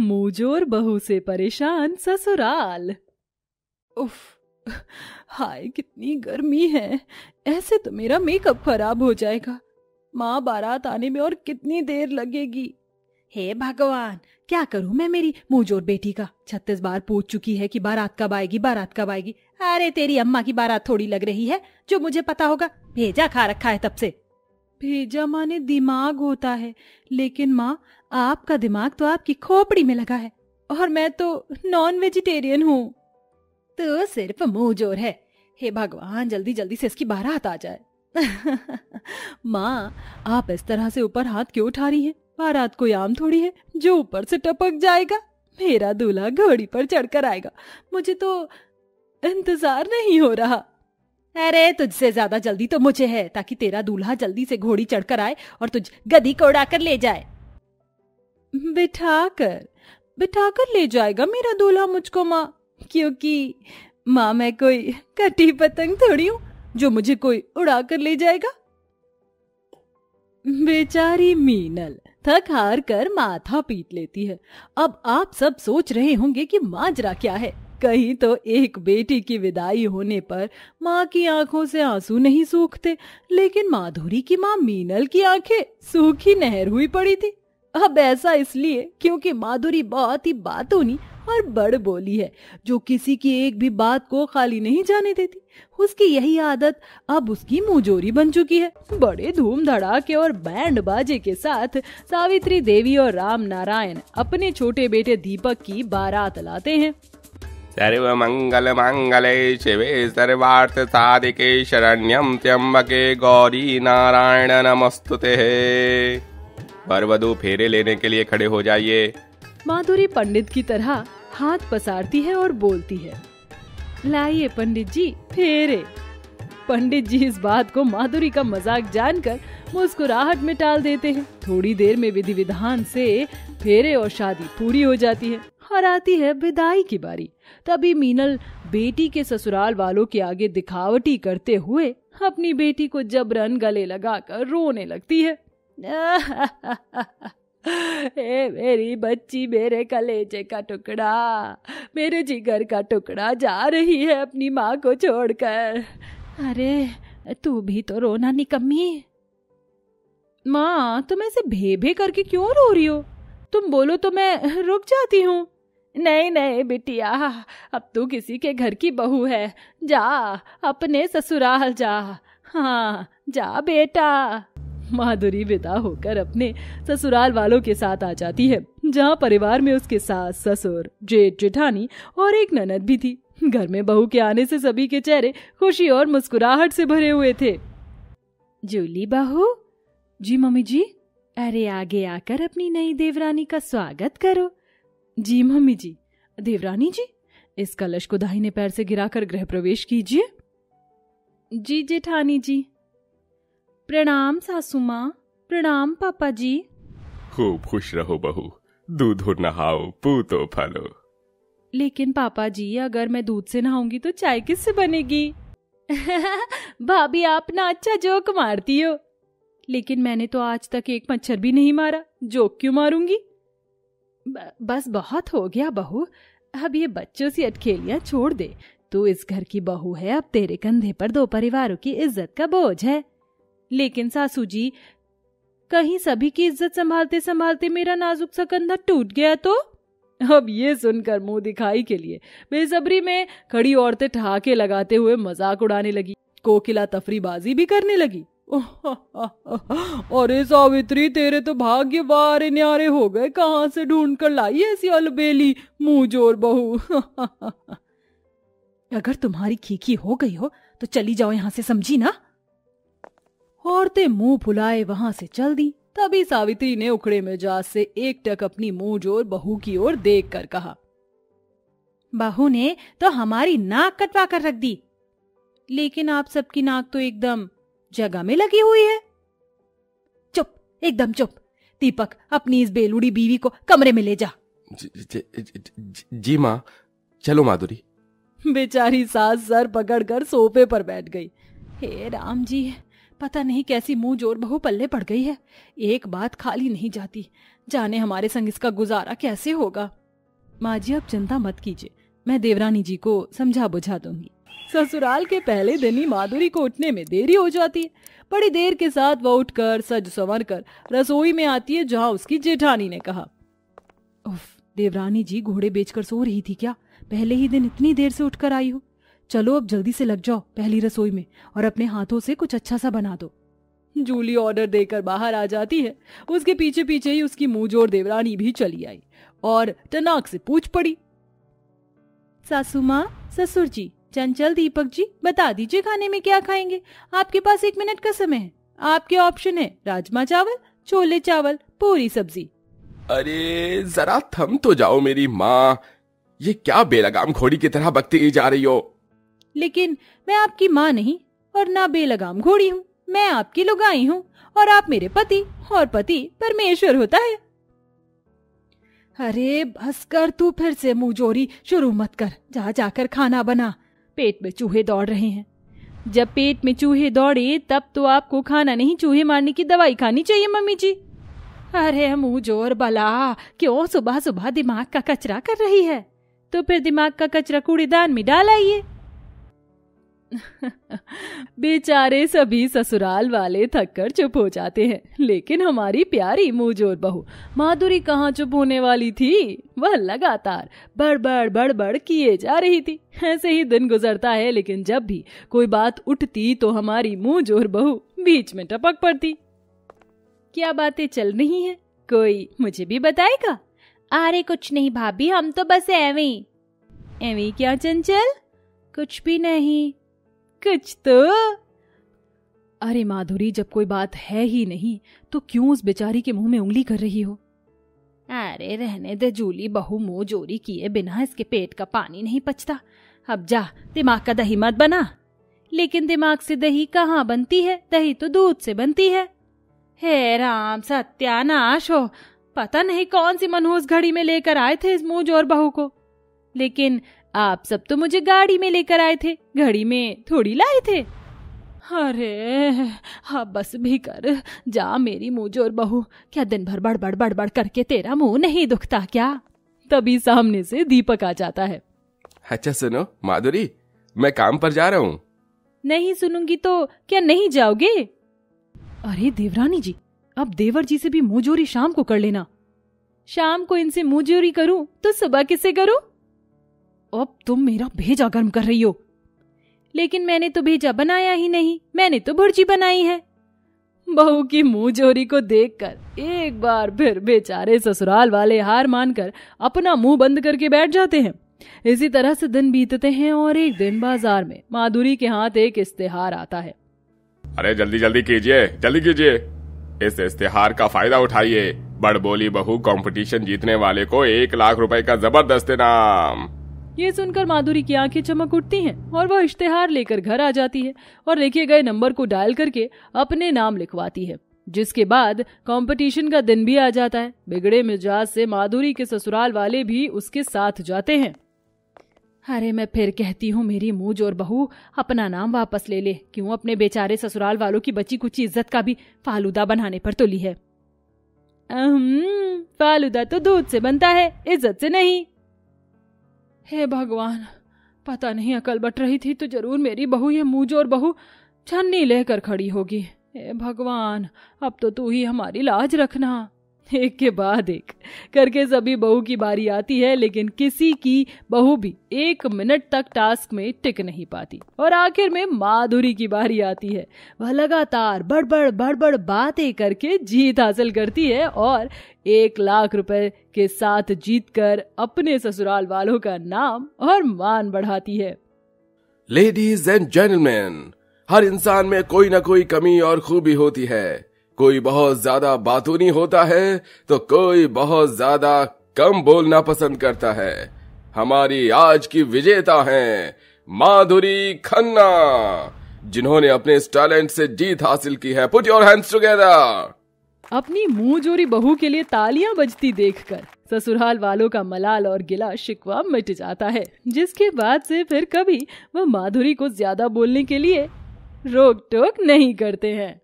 मुंहजोर बहू से परेशान ससुराल। उफ, हाय कितनी गर्मी है, ऐसे तो मेरा मेकअप खराब हो जाएगा। माँ बारात आने में और कितनी देर लगेगी। हे भगवान, क्या करूं मैं मेरी मुंहजोर बेटी का। 36 बार पूछ चुकी है कि बारात कब आएगी, बारात कब आएगी। अरे तेरी अम्मा की बारात थोड़ी लग रही है जो मुझे पता होगा। भेजा खा रखा है तब से। भेजा माने दिमाग होता है, लेकिन माँ आपका दिमाग तो आपकी खोपड़ी में लगा है और मैं तो नॉन वेजिटेरियन हूँ। तो सिर्फ मुंहजोर है। हे भगवान, जल्दी जल्दी से इसकी बारात आ जाए। माँ, आप इस तरह से ऊपर हाथ क्यों उठा रही हैं? बारात कोई आम थोड़ी है जो ऊपर से टपक जाएगा। मेरा दूल्हा घोड़ी पर चढ़कर आएगा, मुझे तो इंतजार नहीं हो रहा। अरे तुझसे ज्यादा जल्दी तो मुझे है, ताकि तेरा दूल्हा जल्दी से घोड़ी चढ़कर आए और तुझ गधी को उड़ाकर ले जाए। बिठाकर बिठाकर ले जाएगा मेरा दूल्हा मुझको माँ, क्योंकि माँ मैं कोई कटी पतंग थोड़ी हूँ जो मुझे कोई उड़ाकर ले जाएगा। बेचारी मीनल थक हार कर माथा पीट लेती है। अब आप सब सोच रहे होंगे कि माजरा क्या है। कहीं तो एक बेटी की विदाई होने पर माँ की आंखों से आंसू नहीं सूखते, लेकिन माधुरी की माँ मीनल की आंखें सूखी नहर हुई पड़ी थी। अब ऐसा इसलिए क्योंकि माधुरी बहुत ही बातूनी और बड़ बोली है, जो किसी की एक भी बात को खाली नहीं जाने देती। उसकी यही आदत अब उसकी मुंहजोरी बन चुकी है। बड़े धूम धड़ाके और बैंड बाजे के साथ सावित्री देवी और राम नारायण अपने छोटे बेटे दीपक की बारात लाते हैं। सर्व मंगल मांगल्ये शिवे सर्वार्थ साधिके शरण्यं त्र्यंबके गौरी नारायण नमस्तुते। वर वधू फेरे लेने के लिए खड़े हो जाइए। माधुरी पंडित की तरह हाथ पसारती है और बोलती है, लाइए पंडित जी फेरे। पंडित जी इस बात को माधुरी का मजाक जानकर मुस्कुराहट में टाल देते हैं। थोड़ी देर में विधि विधान से फेरे और शादी पूरी हो जाती है और आती है विदाई की बारी। तभी मीनल बेटी के ससुराल वालों के आगे दिखावटी करते हुए अपनी बेटी को जबरन गले लगाकर रोने लगती है। ए मेरी बच्ची, मेरे कलेजे का टुकड़ा, मेरे जिगर का टुकड़ा जा रही है अपनी माँ को छोड़कर। अरे तू भी तो रोना निकम्मी। माँ, तुम ऐसे भे भे करके क्यों रो रही हो? तुम बोलो तो मैं रुक जाती हूँ। नहीं नहीं बिटिया, अब तू किसी के घर की बहू है, जा अपने ससुराल जा। हाँ जा बेटा। माधुरी विदा होकर अपने ससुराल वालों के साथ आ जाती है, जहाँ परिवार में उसके सास, ससुर, जेठ, जेठानी और एक ननद भी थी। घर में बहू के आने से सभी के चेहरे खुशी और मुस्कुराहट से भरे हुए थे। जूली बहू। जी मम्मी जी। अरे आगे आकर अपनी नई देवरानी का स्वागत करो। जी मम्मी जी। देवरानी जी, इस कलश को दाहिने पैर से गिराकर गृह प्रवेश कीजिए। जी जेठानी जी। प्रणाम सासू माँ। प्रणाम पापा जी। खूब खुश रहो बहू, दूधो नहाओ पूतो फलो। लेकिन पापा जी, अगर मैं दूध से नहाऊंगी तो चाय किससे बनेगी? भाभी आप ना अच्छा जोक मारती हो। लेकिन मैंने तो आज तक एक मच्छर भी नहीं मारा, जोक क्यों मारूंगी? बस बहुत हो गया बहू, अब ये बच्चों सी अटखेलियां छोड़ दे। तू इस घर की बहू है, अब तेरे कंधे पर 2 परिवारों की इज्जत का बोझ है। लेकिन सासू जी, कहीं सभी की इज्जत संभालते संभालते मेरा नाजुक सा कंधा टूट गया तो? अब ये सुनकर मुंह दिखाई के लिए बेसब्री में खड़ी औरतें ठहाके लगाते हुए मजाक उड़ाने लगी। कोकिला तफरीबाजी भी करने लगी। अरे सावित्री, तेरे तो भाग्य वारे न्यारे हो गए, कहाँ से ढूंढ कर लाई ऐसी अलबेली मुंहजोर बहू। अगर तुम्हारी खीखी हो गई हो तो चली जाओ यहाँ से, समझी ना? औरतें मुंह फुलाए वहां से चल दी। तभी सावित्री ने उखड़े मिजाज से एकटक अपनी मुंहजोर बहू की ओर देख कर कहा, बहू ने तो हमारी नाक कटवा कर रख दी, लेकिन आप सबकी नाक तो एकदम जगह में लगी हुई है। चुप, एकदम चुप। दीपक, अपनी इस बेलूड़ी बीवी को कमरे में ले जा। जी माँ। चलो माधुरी। बेचारी सास सर पकड़कर सोफे पर बैठ गई। हे राम जी, पता नहीं कैसी मुंह जोर बहू पल्ले पड़ गई है। एक बात खाली नहीं जाती, जाने हमारे संग इसका गुजारा कैसे होगा। माँ जी आप चिंता मत कीजिए, मैं देवरानी जी को समझा बुझा दूंगी। ससुराल के पहले दिन ही माधुरी को उठने में देरी हो जाती है। बड़ी देर के साथ वह उठकर सज संवर कर रसोई में आती है जहां उसकी जेठानी ने कहा, उफ, देवरानी जी घोड़े बेचकर सो रही थी क्या? पहले ही दिन इतनी देर से उठकर आई हो। चलो अब जल्दी से लग जाओ पहली रसोई में और अपने हाथों से कुछ अच्छा सा बना दो। जूली ऑर्डर देकर बाहर आ जाती है। उसके पीछे पीछे ही उसकी मुंहजोर देवरानी भी चली आई और टनाक से पूछ पड़ी, सासू माँ, ससुर जी, चंचल, दीपक जी, बता दीजिए खाने में क्या खाएंगे? आपके पास 1 मिनट का समय है। आपके ऑप्शन है राजमा चावल, छोले चावल, पूरी सब्जी। अरे जरा थम तो जाओ मेरी माँ, ये क्या बेलगाम घोड़ी की तरह बकती ही जा रही हो। लेकिन मैं आपकी माँ नहीं और ना बेलगाम घोड़ी हूँ, मैं आपकी लुगाई हूँ और आप मेरे पति, और पति परमेश्वर होता है। अरे बस कर, तू फिर से मुंहजोरी शुरू मत कर, जा जाकर खाना बना, पेट में चूहे दौड़ रहे हैं। जब पेट में चूहे दौड़े तब तो आपको खाना नहीं, चूहे मारने की दवाई खानी चाहिए मम्मी जी। अरे मुंहजोर बला, क्यों सुबह सुबह दिमाग का कचरा कर रही है? तो फिर दिमाग का कचरा कूड़ेदान में डाल आइए। बेचारे सभी ससुराल वाले थककर चुप हो जाते हैं, लेकिन हमारी प्यारी मुंहजोर बहू माधुरी कहाँ चुप होने वाली थी। वह लगातार बड़बड़ बड़बड़ किए जा रही थी। ऐसे ही दिन गुजरता है, लेकिन जब भी कोई बात उठती तो हमारी मुंहजोर बहू बीच में टपक पड़ती। क्या बातें चल रही हैं? कोई मुझे भी बताएगा? अरे कुछ नहीं भाभी, हम तो बस एवी। एवी क्या चंचल? कुछ भी नहीं। कुछ तो। अरे माधुरी, जब कोई बात है ही नहीं तो क्यों उस बेचारी के मुंह में उंगली कर रही हो? अरे रहने दे जूली बहू, मुंह जोरी किए बिना इसके पेट का पानी नहीं पचता। अब जा, दिमाग का दही मत बना। लेकिन दिमाग से दही कहाँ बनती है? दही तो दूध से बनती है। हे राम, सत्यानाश हो। पता नहीं कौन सी मनहूस घड़ी में लेकर आए थे इस मुंहजोर बहू को। लेकिन आप सब तो मुझे गाड़ी में लेकर आए थे, घड़ी में थोड़ी लाए थे। अरे हाँ बस भी कर, जा मेरी मुंहजोर बहू। क्या दिन भर बड़बड़ बड़बड़ करके तेरा मुंह नहीं दुखता क्या? तभी सामने से दीपक आ जाता है। अच्छा सुनो माधुरी, मैं काम पर जा रहा हूँ। नहीं सुनूंगी तो क्या नहीं जाओगे? अरे देवरानी जी, अब देवर जी से भी मुंहजोरी शाम को कर लेना। शाम को इनसे मुंहजोरी करूं तो सुबह किससे करूं? अब तुम मेरा भेजा गर्म कर रही हो। लेकिन मैंने तो भेजा बनाया ही नहीं, मैंने तो भुर्जी बनाई है। बहू की मुंहजोरी को देखकर एक बार फिर बेचारे ससुराल वाले हार मानकर अपना मुंह बंद करके बैठ जाते हैं। इसी तरह से दिन बीतते हैं और एक दिन बाजार में माधुरी के हाथ एक इश्तेहार आता है। अरे जल्दी जल्दी कीजिए, जल्दी कीजिए, इस इश्तेहार का फायदा उठाइए। बड़बोली बहू कंपटीशन जीतने वाले को 1 लाख रुपए का जबरदस्त इनाम। ये सुनकर माधुरी की आंखें चमक उठती हैं और वह इश्तेहार लेकर घर आ जाती है और लिखे गए नंबर को डायल करके अपने नाम लिखवाती है। जिसके बाद कंपटीशन का दिन भी आ जाता है। बिगड़े मिजाज से माधुरी के ससुराल वाले भी उसके साथ जाते हैं। अरे मैं फिर कहती हूँ मेरी मुंहजोर बहू अपना नाम वापस ले ले। क्यों अपने बेचारे ससुराल वालों की बची कुछ इज्जत का भी फालूदा बनाने पर तुली है? फालूदा तो दूध से बनता है, इज्जत से नहीं। हे भगवान, पता नहीं अकल बट रही थी तो जरूर मेरी बहू ये मुंहजोर बहू छन्नी लेकर खड़ी होगी। हे भगवान, अब तो तू ही हमारी लाज रखना। एक के बाद एक करके सभी बहू की बारी आती है, लेकिन किसी की बहू भी 1 मिनट तक टास्क में टिक नहीं पाती और आखिर में माधुरी की बारी आती है। वह लगातार बड़बड़ बड़बड़ बातें करके जीत हासिल करती है और 1 लाख रुपए के साथ जीतकर अपने ससुराल वालों का नाम और मान बढ़ाती है। लेडीज एंड जेंटलमैन, हर इंसान में कोई ना कोई कमी और खूबी होती है। कोई बहुत ज्यादा बातूनी होता है तो कोई बहुत ज्यादा कम बोलना पसंद करता है। हमारी आज की विजेता हैं माधुरी खन्ना, जिन्होंने अपने इस टैलेंट से जीत हासिल की है। Put your hands together. अपनी मुंहजोरी बहू के लिए तालियां बजती देखकर ससुराल वालों का मलाल और गिला शिकवा मिट जाता है, जिसके बाद से फिर कभी वह माधुरी को ज्यादा बोलने के लिए रोक टोक नहीं करते हैं।